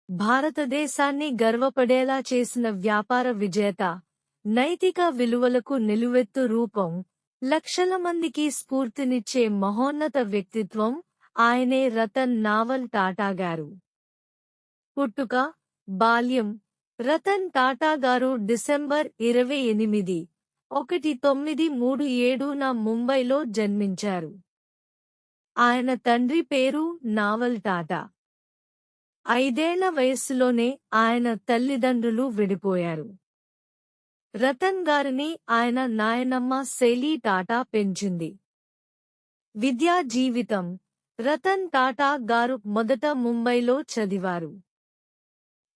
భారతదేశాన్ని గర్వపడేలా చేసిన వ్యాపార విజేత, నైతిక విలువలకు నిలువెత్తు రూపం, లక్షల మందికి స్ఫూర్తినిచ్చే మహోన్నత వ్యక్తిత్వం ఆయనే రతన్ నావల్ టాటా గారు. పుట్టుక, బాల్యం. రతన్ టాటా గారు డిసెంబర్ 28, 1937న ముంబైలో జన్మించారు. ఆయన తండ్రి పేరు నావల్ టాటా. 5 ఏళ్ల వయస్సులోనే ఆయన తల్లిదండ్రులు విడిపోయారు. రతన్ గారిని ఆయన నాయనమ్మ శైలీ టాటా పెంచింది. విద్యా జీవితం. రతన్ టాటా గారు మొదట ముంబైలో చదివారు.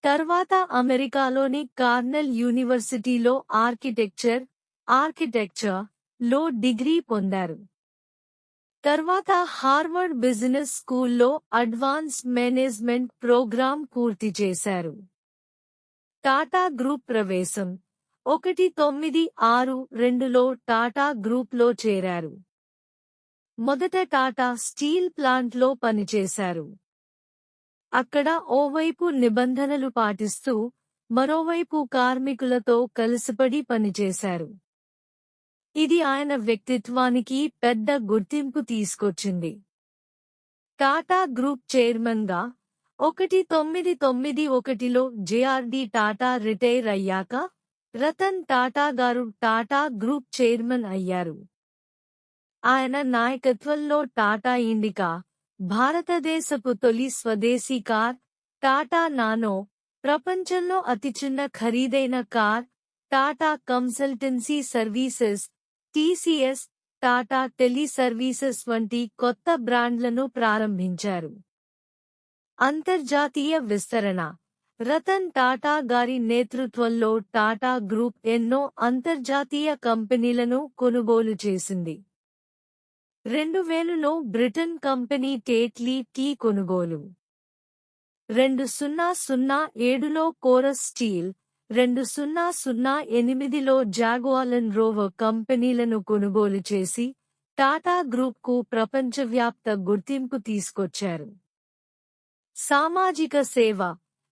తర్వాత అమెరికాలోని కార్నెల్ యూనివర్సిటీలో ఆర్కిటెక్చర్ లో డిగ్రీ పొందారు. తర్వాత హార్వర్డ్ బిజినెస్ స్కూల్లో అడ్వాన్స్డ్ మేనేజ్మెంట్ ప్రోగ్రాం పూర్తి చేశారు. టాటా గ్రూప్ ప్రవేశం. 1962లో టాటా గ్రూప్లో చేరారు. మొదట టాటా స్టీల్ ప్లాంట్లో పనిచేశారు. అక్కడ ఓవైపు నిబంధనలు పాటిస్తూ, మరోవైపు కార్మికులతో కలిసిపడి పనిచేశారు. ఇది ఆయన వ్యక్తిత్వానికి పెద్ద గుర్తింపు తీసుకొచ్చింది. టాటా గ్రూప్ చైర్మన్గా 1991లో జేఆర్డీ టాటా రిటైర్ అయ్యాక రతన్ టాటా గారు టాటా గ్రూప్ చైర్మన్ అయ్యారు. ఆయన నాయకత్వంలో టాటా ఇండికా, భారతదేశపు తొలి స్వదేశీ కార్, టాటా నానో, ప్రపంచంలో అతిచిన్న ఖరీదైన car, Tata consultancy services, TCS, Tata tele services వంటి కొత్త బ్రాండ్లను ప్రారంభించారు. అంతర్జాతీయ విస్తరణ. రతన్ టాటా గారి నేతృత్వంలో టాటా గ్రూప్ ఎన్నో అంతర్జాతీయ కంపెనీలను కొనుగోలు చేసింది. 2000లో బ్రిటన్ కంపెనీ టేట్లీ టీ కొనుగోలు. 2007లో కోరస్ స్టీల్, 2008లో జాగ్వార్ ల్యాండ్ రోవర్ కంపెనీలను కొనుగోలు చేసి టాటా గ్రూప్కు ప్రపంచవ్యాప్త గుర్తింపు తీసుకొచ్చారు. సామాజిక సేవ.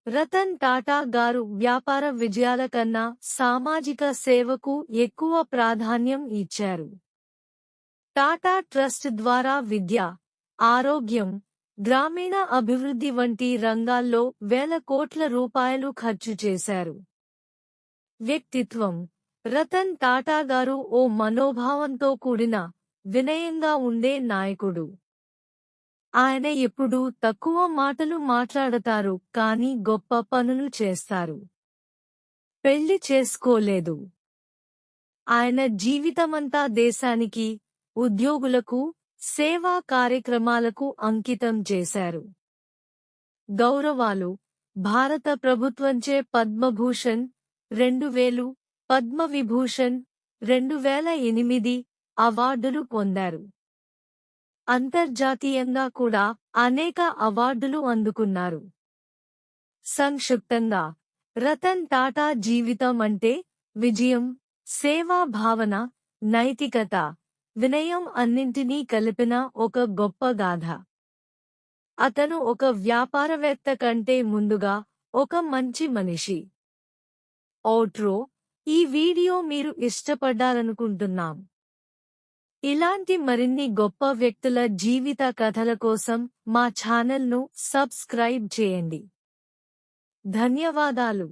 రతన్ టాటా గారు వ్యాపార విజయాల కన్నా సామాజిక సేవకు ఎక్కువ ప్రాధాన్యం ఇచ్చారు. టాటా ట్రస్ట్ ద్వారా విద్య, ఆరోగ్యం, గ్రామీణ అభివృద్ధి వంటి రంగాల్లో వేల కోట్ల రూపాయలు ఖర్చు చేశారు. వ్యక్తిత్వం. రతన్ టాటా గారు ఓ మనోభావంతో కూడిన, వినయంగా ఉండే నాయకుడు. ఆయన ఎప్పుడూ తక్కువ మాటలు మాట్లాడతారు కానీ గొప్ప పనులు చేస్తారు. పెళ్లి చేసుకోలేదు. ఆయన జీవితమంతా దేశానికి, ఉద్యోగులకు, సేవా కార్యక్రమాలకు అంకితం చేశారు. గౌరవాలు. భారత ప్రభుత్వంచే పద్మభూషణ్ 2000, పద్మవిభూషణ్ 2008 అవార్డులు పొందారు. అంతర్జాతీయంగా కూడా అనేక అవార్డులు అందుకున్నారు. సంక్షిప్తంగా, రతన్ టాటా జీవితం అంటే విజయం, సేవా భావన, నైతికత, వినయం అన్నింటినీ కలిపిన ఒక గొప్ప గాథ. అతను ఒక వ్యాపారవేత్త కంటే ముందుగా ఒక మంచి మనిషి. ఔట్రో. ఈ వీడియో మీరు ఇష్టపడ్డారనుకుంటున్నాం. ఇలాంటి మరిన్ని గొప్ప వ్యక్తుల జీవిత కథల కోసం మా ఛానల్ను సబ్స్క్రైబ్ చేయండి. ధన్యవాదాలు.